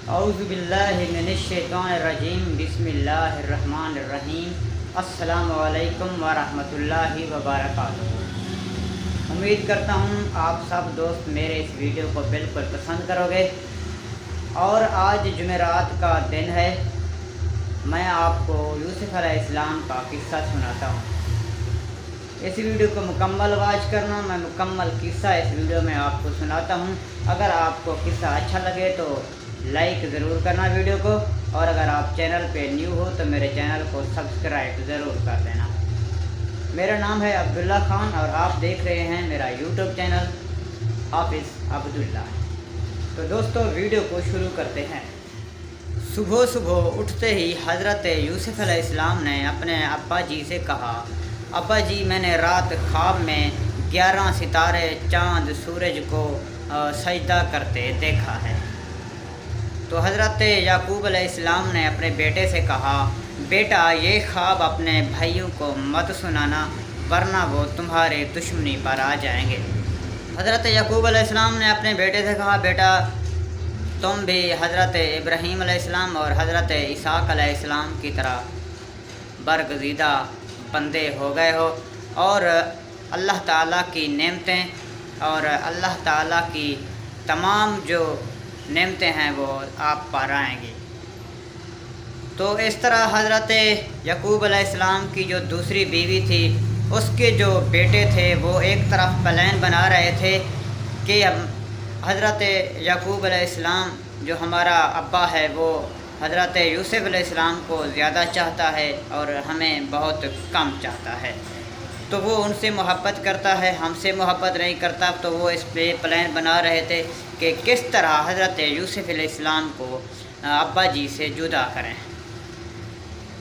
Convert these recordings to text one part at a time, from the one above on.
اعوذ باللہ من الشیطان الرجیم بسم اللہ الرحمن الرحیم السلام علیکم ورحمۃ اللہ وبرکاتہ۔ امید کرتا ہوں آپ سب دوست میرے اس ویڈیو کو بالکل پسند کرو گے، اور آج جمعرات کا دن ہے۔ میں آپ کو یوسف علیہ السلام کا قصہ سناتا ہوں۔ اس ویڈیو کو مکمل واچ کرنا، میں مکمل قصہ اس ویڈیو میں آپ کو سناتا ہوں۔ اگر آپ کو قصہ اچھا لگے تو لائک ضرور کرنا ویڈیو کو، اور اگر آپ چینل پہ نیو ہو تو میرے چینل کو سبسکرائب ضرور کر دینا۔ میرا نام ہے عبداللہ خان اور آپ دیکھ رہے ہیں میرا یوٹیوب چینل حافظ عبداللہ۔ تو دوستو ویڈیو کو شروع کرتے ہیں۔ صبح صبح اٹھتے ہی حضرت یوسف علیہ السلام نے اپنے ابا جی سے کہا، ابا جی میں نے رات خواب میں 11 ستارے، چاند، سورج کو سجدہ کرتے دیکھا ہے۔ تو حضرت یعقوب علیہ السلام نے اپنے بیٹے سے کہا، بیٹا یہ خواب اپنے بھائیوں کو مت سنانا ورنہ وہ تمہارے دشمنی پر آ جائیں گے۔ حضرت یعقوب علیہ السلام نے اپنے بیٹے سے کہا، بیٹا تم بھی حضرت ابراہیم علیہ السلام اور حضرت اسحاق علیہ السلام کی طرح برگزیدہ بندے ہو گئے ہو، اور اللہ تعالیٰ کی نعمتیں اور اللہ تعالیٰ کی تمام جو نعمتیں ہیں وہ آپ پر آئیں گی۔ تو اس طرح حضرت یعقوب علیہ السلام کی جو دوسری بیوی تھی، اس کے جو بیٹے تھے وہ ایک طرف پلان بنا رہے تھے کہ حضرت یعقوب علیہ السلام جو ہمارا ابا ہے وہ حضرت یوسف علیہ السلام کو زیادہ چاہتا ہے اور ہمیں بہت کم چاہتا ہے، تو وہ ان سے محبت کرتا ہے، ہم سے محبت نہیں کرتا۔ تو وہ اس پہ پلان بنا رہے تھے کہ کس طرح حضرت یوسف علیہ السلام کو ابا جی سے جدا کریں۔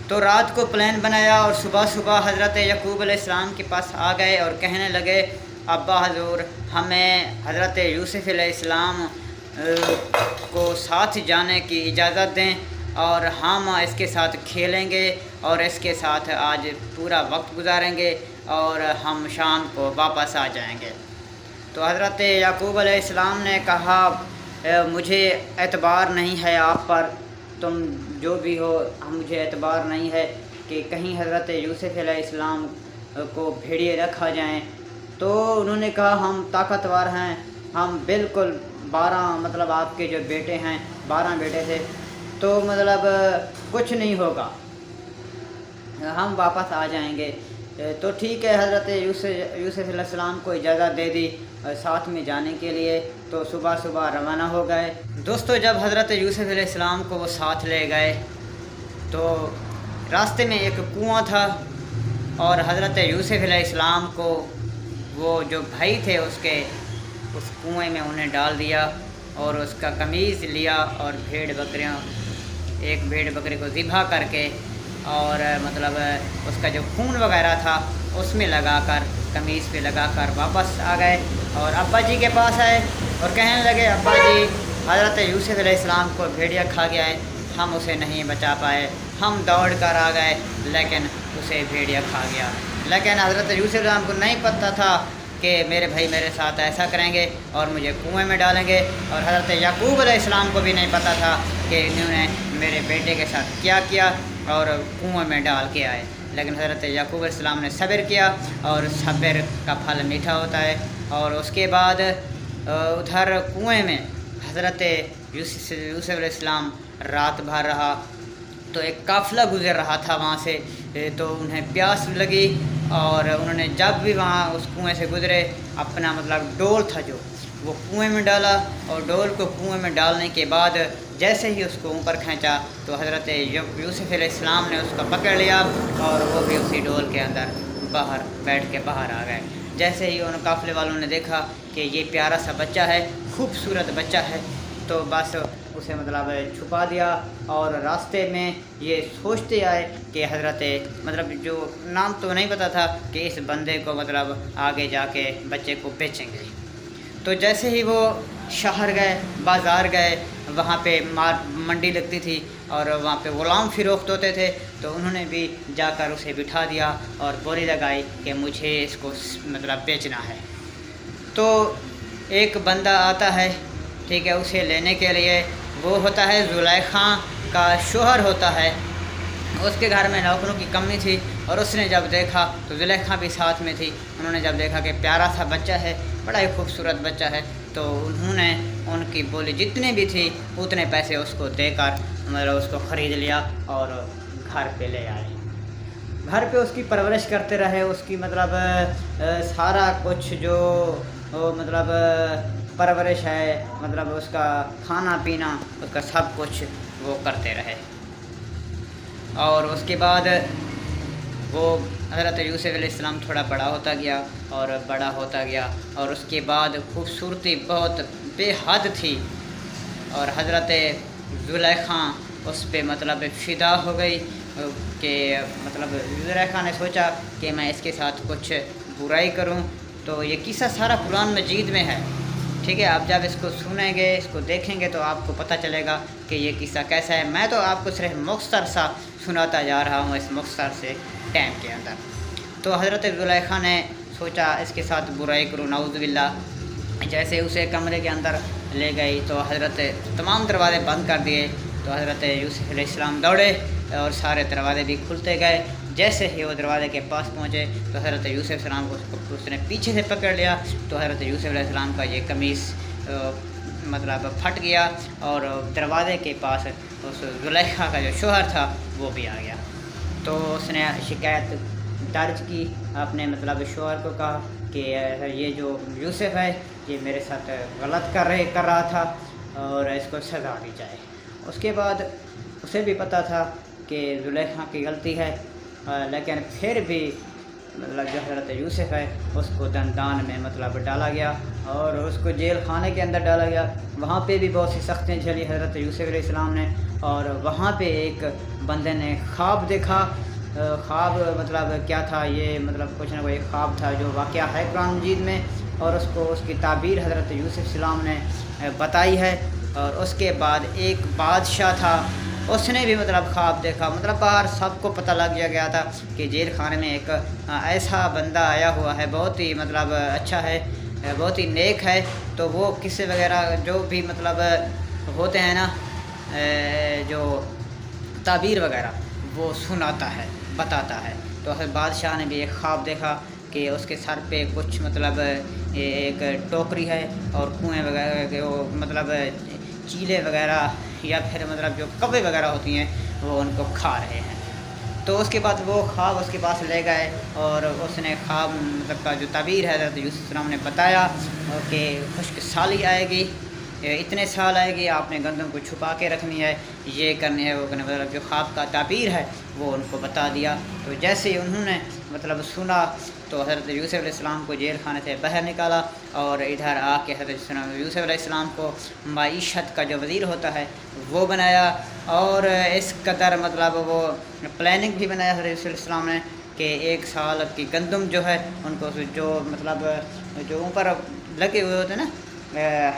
تو رات کو پلان بنایا اور صبح صبح حضرت یعقوب علیہ السلام کے پاس آ گئے اور کہنے لگے، ابا حضور ہمیں حضرت یوسف علیہ السلام کو ساتھ جانے کی اجازت دیں، اور ہم اس کے ساتھ کھیلیں گے اور اس کے ساتھ آج پورا وقت گزاریں گے اور ہم شام کو واپس آ جائیں گے۔ تو حضرت یعقوب علیہ السلام نے کہا، مجھے اعتبار نہیں ہے آپ پر، تم جو بھی ہو مجھے اعتبار نہیں ہے کہ کہیں حضرت یوسف علیہ السلام کو بھیڑیے رکھا جائیں۔ تو انہوں نے کہا، ہم طاقتور ہیں، ہم بالکل 12 آپ کے جو بیٹے ہیں 12 بیٹے تھے، تو کچھ نہیں ہوگا، ہم واپس آ جائیں گے۔ تو ٹھیک ہے، حضرت یوسف علیہ السلام کو اجازت دے دی ساتھ میں جانے کے لیے، تو صبح صبح روانہ ہو گئے۔ دوستو جب حضرت یوسف علیہ السلام کو وہ ساتھ لے گئے تو راستے میں ایک کنواں تھا، اور حضرت یوسف علیہ السلام کو وہ جو بھائی تھے اس کنویں میں انہیں ڈال دیا، اور اس کا قمیض لیا اور ایک بھیڑ بکری کو ذبح کر کے، اور اس کا جو خون وغیرہ تھا اس میں لگا کر قمیض پہ لگا کر واپس آ گئے، اور ابا جی کے پاس آئے اور کہنے لگے، ابا جی حضرت یوسف علیہ السلام کو بھیڑیا کھا گیا ہے، ہم اسے نہیں بچا پائے، ہم دوڑ کر آ گئے لیکن اسے بھیڑیا کھا گیا۔ لیکن حضرت یوسف علیہ السلام کو نہیں پتہ تھا کہ میرے بھائی میرے ساتھ ایسا کریں گے اور مجھے کنویں میں ڈالیں گے، اور حضرت یعقوب علیہ السلام کو بھی نہیں پتہ تھا کہ انہوں نے میرے بیٹے کے ساتھ کیا کیا اور کنویں میں ڈال کے آئے۔ لیکن حضرت یعقوب علیہ السلام نے صبر کیا، اور صبر کا پھل میٹھا ہوتا ہے۔ اور اس کے بعد ادھر کنویں میں حضرت یوسف علیہ السلام رات بھر رہا، تو ایک قافلہ گزر رہا تھا وہاں سے، تو انہیں پیاس لگی، اور انہوں نے جب بھی وہاں اس کنویں سے گزرے اپنا ڈول تھا جو وہ کنویں میں ڈالا، اور ڈول کو کنویں میں ڈالنے کے بعد جیسے ہی اس کو اوپر کھینچا تو حضرت یوسف علیہ السلام نے اس کو پکڑ لیا، اور وہ بھی اسی ڈول کے اندر باہر بیٹھ کے باہر آ گئے۔ جیسے ہی ان قافلے والوں نے دیکھا کہ یہ پیارا سا بچہ ہے، خوبصورت بچہ ہے، تو بس اسے چھپا دیا، اور راستے میں یہ سوچتے آئے کہ حضرت جو نام تو نہیں پتہ تھا کہ اس بندے کو آگے جا کے بچے کو بیچیں گے۔ تو جیسے ہی وہ شہر گئے، بازار گئے، وہاں پہ منڈی لگتی تھی اور وہاں پہ غلام فروخت ہوتے تھے، تو انہوں نے بھی جا کر اسے بٹھا دیا اور بولی لگائی کہ مجھے اس کو بیچنا ہے۔ تو ایک بندہ آتا ہے، ٹھیک ہے، اسے لینے کے لیے، وہ ہوتا ہے زلیخا کا شوہر ہوتا ہے، اس کے گھر میں نوکروں کی کمی تھی، اور اس نے جب دیکھا تو زلیخا بھی ساتھ میں تھی، انہوں نے جب دیکھا کہ پیارا سا بچہ ہے، بڑا ہی خوبصورت بچہ ہے، تو انہوں نے ان کی بولی جتنے بھی تھی اتنے پیسے اس کو دے کر مطلب اس کو خرید لیا اور گھر پہ لے آئے۔ گھر پہ اس کی پرورش کرتے رہے، اس کی مطلب سارا کچھ جو مطلب پرورش ہے، مطلب اس کا کھانا پینا، اس کا سب کچھ وہ کرتے رہے۔ اور اس کے بعد وہ حضرت یوسف علیہ السلام تھوڑا بڑا ہوتا گیا اور بڑا ہوتا گیا، اور اس کے بعد خوبصورتی بہت بے حد تھی، اور حضرت زلیخا اس پہ مطلب فدا ہو گئی کہ مطلب زلیخا نے سوچا کہ میں اس کے ساتھ کچھ برائی کروں۔ تو یہ قصہ سارا قرآن مجید میں ہے، ٹھیک ہے، آپ جب اس کو سنیں گے، اس کو دیکھیں گے تو آپ کو پتہ چلے گا کہ یہ قصہ کیسا ہے۔ میں تو آپ کو صرف مختصر سا سناتا جا رہا ہوں اس مختصر سے ٹائم کے اندر۔ تو حضرت زلیخا نے سوچا اس کے ساتھ برائی کروں، نعوذ باللہ۔ جیسے اسے کمرے کے اندر لے گئی تو حضرت تمام دروازے بند کر دیے، تو حضرت یوسف علیہ السلام دوڑے اور سارے دروازے بھی کھلتے گئے۔ جیسے ہی وہ دروازے کے پاس پہنچے تو حضرت یوسف علیہ السلام کو اس نے پیچھے سے پکڑ لیا، تو حضرت یوسف علیہ السلام کا یہ قمیص مطلب پھٹ گیا، اور دروازے کے پاس اس زلیخا کا جو شوہر تھا وہ بھی آ گیا۔ تو اس نے شکایت درج کی، اپنے مطلب شوہر کو کہا کہ یہ جو یوسف ہے یہ میرے ساتھ غلط کر رہا تھا اور اس کو سزا دی جائے۔ اس کے بعد اسے بھی پتہ تھا کہ زلیخا کی غلطی ہے، لیکن پھر بھی مطلب جو حضرت یوسف ہے اس کو زندان میں مطلب ڈالا گیا اور اس کو جیل خانے کے اندر ڈالا گیا۔ وہاں پہ بھی بہت سی سختیاں جھیلی حضرت یوسف علیہ السلام نے، اور وہاں پہ ایک بندے نے خواب دیکھا۔ خواب مطلب کیا تھا، یہ مطلب کچھ نہ کوئی خواب تھا جو واقعہ ہے قرآن مجید میں، اور اس کو اس کی تعبیر حضرت یوسف علیہ السلام نے بتائی ہے۔ اور اس کے بعد ایک بادشاہ تھا، اس نے بھی مطلب خواب دیکھا، مطلب باہر سب کو پتہ لگ گیا تھا کہ جیل خانے میں ایک ایسا بندہ آیا ہوا ہے، بہت ہی مطلب اچھا ہے، بہت ہی نیک ہے، تو وہ قصے وغیرہ جو بھی مطلب ہوتے ہیں نا، جو تعبیر وغیرہ وہ سناتا ہے، بتاتا ہے۔ تو بادشاہ نے بھی ایک خواب دیکھا کہ اس کے سر پہ کچھ مطلب ایک ٹوکری ہے اور کنویں وغیرہ وہ مطلب چیلے وغیرہ یا پھر مطلب جو کوے وغیرہ ہوتی ہیں وہ ان کو کھا رہے ہیں۔ تو اس کے بعد وہ خواب اس کے پاس لے گئے، اور اس نے خواب مطلب کا جو تعبیر ہے حضرت یوسف علیہ السلام نے بتایا کہ خشک سالی آئے گی، اتنے سال آئے گی، آپ نے گندم کو چھپا کے رکھنی ہے، یہ کرنی ہے، وہ کرنی ہے، مطلب جو خواب کا تعبیر ہے وہ ان کو بتا دیا۔ تو جیسے ہی انہوں نے مطلب سنا تو حضرت یوسف علیہ السلام کو جیل خانے سے باہر نکالا، اور ادھر آ کے حضرت یوسف علیہ السلام کو معیشت کا جو وزیر ہوتا ہے وہ بنایا، اور اس قدر مطلب وہ پلاننگ بھی بنایا حضرت یوسف علیہ السلام نے کہ 1 سال کی گندم جو ہے ان کو جو مطلب جو اوپر لگے ہوئے ہوتے ہیں نا،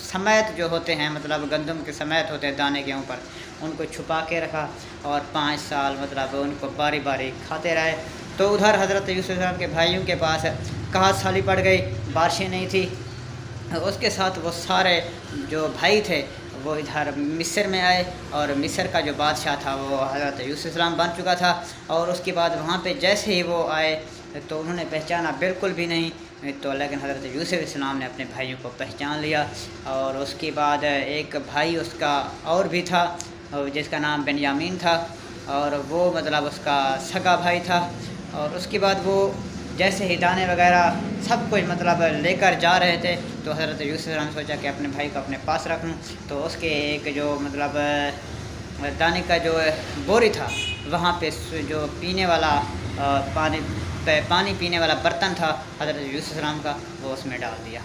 سمیت جو ہوتے ہیں، مطلب گندم کے سمیت ہوتے ہیں دانے کے اوپر، ان کو چھپا کے رکھا، اور 5 سال مطلب ان کو باری باری کھاتے رہے۔ تو ادھر حضرت یوسف علیہ السلام کے بھائیوں کے پاس قحط سالی پڑ گئی، بارشیں نہیں تھی، اس کے ساتھ وہ سارے جو بھائی تھے وہ ادھر مصر میں آئے، اور مصر کا جو بادشاہ تھا وہ حضرت یوسف علیہ السلام بن چکا تھا، اور اس کے بعد وہاں پہ جیسے ہی وہ آئے تو انہوں نے پہچانا بالکل بھی نہیں، تو لیکن حضرت یوسف علیہ السلام نے اپنے بھائیوں کو پہچان لیا۔ اور اس کے بعد ایک بھائی اس کا اور بھی تھا جس کا نام بنیامین تھا، اور وہ مطلب اس کا سگا بھائی تھا۔ اور اس کے بعد وہ جیسے ہی دانے وغیرہ سب کچھ مطلب لے کر جا رہے تھے تو حضرت یوسف علیہ السلام نے سوچا کہ اپنے بھائی کو اپنے پاس رکھ لوں، تو اس کے ایک جو مطلب دانے کا جو بوری تھا وہاں پہ جو پینے والا پانی پینے والا برتن تھا حضرت یوسف علیہ السلام کا، وہ اس میں ڈال دیا۔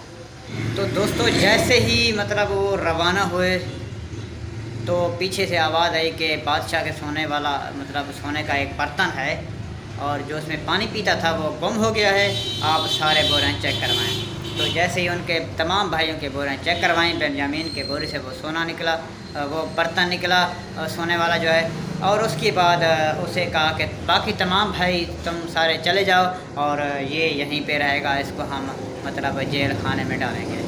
تو دوستو جیسے ہی مطلب وہ روانہ ہوئے تو پیچھے سے آواز آئی کہ بادشاہ کے سونے والا مطلب سونے کا ایک برتن ہے اور جو اس میں پانی پیتا تھا وہ گم ہو گیا ہے، آپ سارے بوریں چیک کروائیں۔ تو جیسے ہی ان کے تمام بھائیوں کے بوریں چیک کروائیں، بنیامین کے بورے سے وہ سونا نکلا، وہ برتن نکلا سونے والا جو ہے، اور اس کے بعد اسے کہا کہ باقی تمام بھائی تم سارے چلے جاؤ اور یہ یہیں پہ رہے گا، اس کو ہم مطلب جیل خانے میں ڈالیں گے۔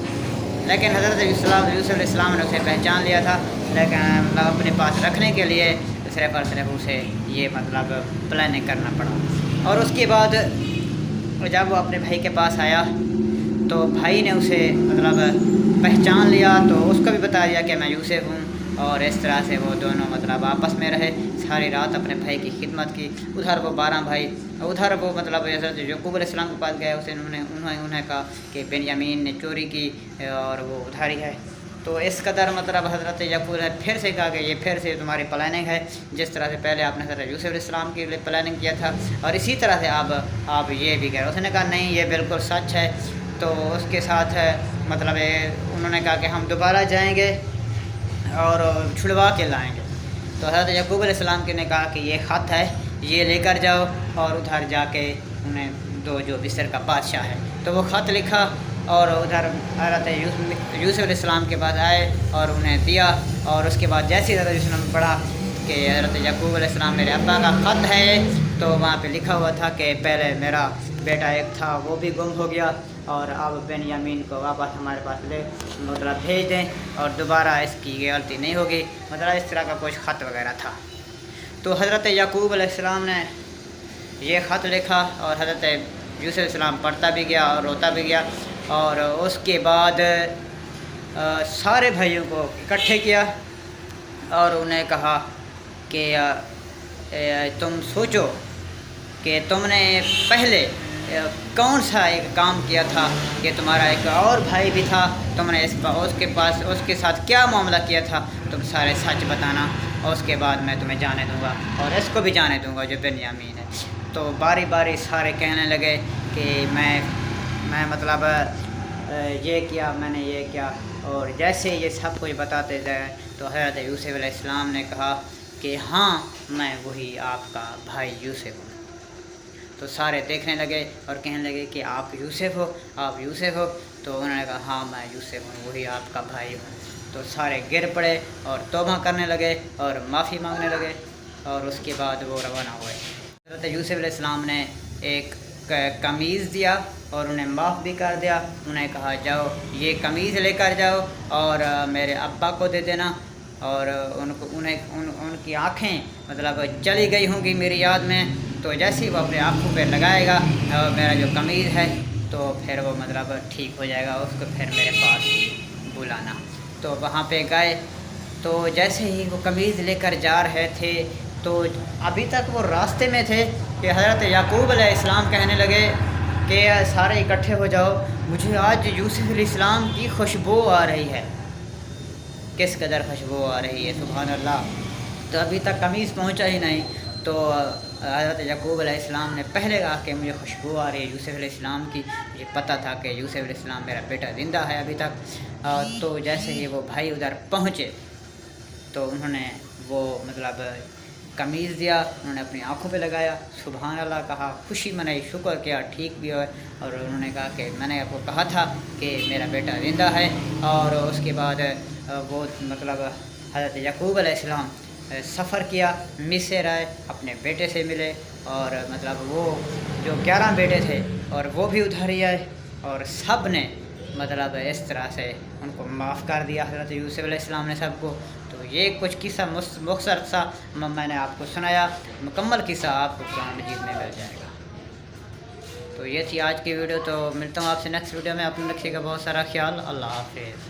لیکن حضرت یوسف علیہ السلام نے اسے پہچان لیا تھا، لیکن مطلب اپنے پاس رکھنے کے لیے صرف اور صرف اسے یہ مطلب پلاننگ کرنا پڑا۔ اور اس کے بعد جب وہ اپنے بھائی کے پاس آیا تو بھائی نے اسے مطلب پہچان لیا، تو اس کو بھی بتا دیا کہ میں یوسف ہوں، اور اس طرح سے وہ دونوں مطلب آپس میں رہے، ساری رات اپنے بھائی کی خدمت کی۔ ادھر وہ 12 بھائی، ادھر وہ مطلب حضرت یعقوب علیہ السلام کے پاس گئے، اسے انہوں نے کہا کہ بنیامین نے چوری کی اور وہ ادھاری ہے۔ تو اس قدر مطلب حضرت یعقوب نے پھر سے کہا کہ یہ پھر سے تمہاری پلاننگ ہے، جس طرح سے پہلے آپ نے حضرت یوسف علیہ السلام کے لیے پلاننگ کیا تھا، اور اسی طرح سے آپ یہ بھی کہہ رہے۔ اس نے کہا نہیں، یہ بالکل سچ ہے۔ تو اس کے ساتھ مطلب انہوں نے کہا کہ ہم دوبارہ جائیں گے اور چھڑوا کے لائیں گے۔ تو حضرت یعقوب علیہ السلام نے کہا کہ یہ خط ہے، یہ لے کر جاؤ، اور ادھر جا کے انہیں دو جو مصر کا بادشاہ ہے۔ تو وہ خط لکھا اور ادھر حضرت یوسف علیہ السلام کے پاس آئے اور انہیں دیا، اور اس کے بعد جیسے حضرت یوسف نے پڑھا کہ حضرت یعقوب علیہ السلام میرے ابا کا خط ہے، تو وہاں پہ لکھا ہوا تھا کہ پہلے میرا بیٹا ایک تھا وہ بھی گم ہو گیا، اور اب بنیامین کو واپس ہمارے پاس مطلب بھیج دیں، اور دوبارہ اس کی غلطی نہیں ہوگی، مطلب اس طرح کا کچھ خط وغیرہ تھا۔ تو حضرت یعقوب علیہ السلام نے یہ خط لکھا، اور حضرت یوسف علیہ السلام پڑھتا بھی گیا اور روتا بھی گیا، اور اس کے بعد سارے بھائیوں کو اکٹھے کیا اور انہیں کہا کہ تم سوچو کہ تم نے پہلے کون سا ایک کام کیا تھا کہ تمہارا ایک اور بھائی بھی تھا، تم نے اس کے ساتھ کیا معاملہ کیا تھا، تم سارے سچ بتانا، اور اس کے بعد میں تمہیں جانے دوں گا اور اس کو بھی جانے دوں گا جو بنیامین ہے۔ تو باری باری سارے کہنے لگے کہ میں مطلب یہ کیا، میں نے یہ کیا، اور جیسے یہ سب کچھ بتاتے گئے تو حضرت یوسف علیہ السلام نے کہا کہ ہاں میں وہی آپ کا بھائی یوسف ہوں۔ تو سارے دیکھنے لگے اور کہنے لگے کہ آپ یوسف ہو، آپ یوسف ہو۔ تو انہوں نے کہا ہاں میں یوسف ہوں، وہی آپ کا بھائی ہوں۔ تو سارے گر پڑے اور توبہ کرنے لگے اور معافی مانگنے لگے، اور اس کے بعد وہ روانہ ہوئے۔ حضرت یوسف علیہ السلام نے ایک قمیض دیا اور انہیں معاف بھی کر دیا، انہیں کہا جاؤ یہ قمیض لے کر جاؤ اور میرے ابا کو دے دینا، اور ان کی آنکھیں مطلب چلی گئی ہوں گی میری یاد میں، تو جیسے ہی وہ اپنے آنکھوں پہ لگائے گا میرا جو قمیض ہے تو پھر وہ مطلب ٹھیک ہو جائے گا، اس کو پھر میرے پاس بلانا۔ تو وہاں پہ گئے، تو جیسے ہی وہ قمیض لے کر جا رہے تھے تو ابھی تک وہ راستے میں تھے کہ حضرت یعقوب علیہ السلام کہنے لگے کہ سارے اکٹھے ہو جاؤ، مجھے آج یوسف علیہ السلام کی خوشبو آ رہی ہے۔ کس قدر خوشبو آ رہی ہے، سبحان اللہ۔ تو ابھی تک قمیض پہنچا ہی نہیں، تو حضرت یعقوب علیہ السلام نے پہلے کہا کہ مجھے خوشبو آ رہی ہے یوسف علیہ السلام کی، مجھے پتہ تھا کہ یوسف علیہ السلام میرا بیٹا زندہ ہے ابھی تک۔ تو جیسے ہی وہ بھائی ادھر پہنچے تو انہوں نے وہ مطلب قمیض دیا، انہوں نے اپنی آنکھوں پہ لگایا، سبحان اللہ کہا، خوشی منائی، شکر کیا ٹھیک بھی ہوئے، اور انہوں نے کہا کہ میں نے آپ کو کہا تھا کہ میرا بیٹا زندہ ہے۔ اور اس کے بعد وہ مطلب حضرت یعقوب علیہ السلام سفر کیا، مصر آئے، اپنے بیٹے سے ملے، اور مطلب وہ جو 11 بیٹے تھے اور وہ بھی ادھر ہی آئے، اور سب نے مطلب اس طرح سے ان کو معاف کر دیا حضرت یوسف علیہ السلام نے سب کو۔ تو یہ کچھ قصہ مختصر سا میں نے آپ کو سنایا، مکمل قصہ آپ کو قرآن مجید میں مل جائے گا۔ تو یہ تھی آج کی ویڈیو، تو ملتا ہوں آپ سے نیکسٹ ویڈیو میں، اپنے رکھیے گا بہت سارا خیال، اللہ حافظ۔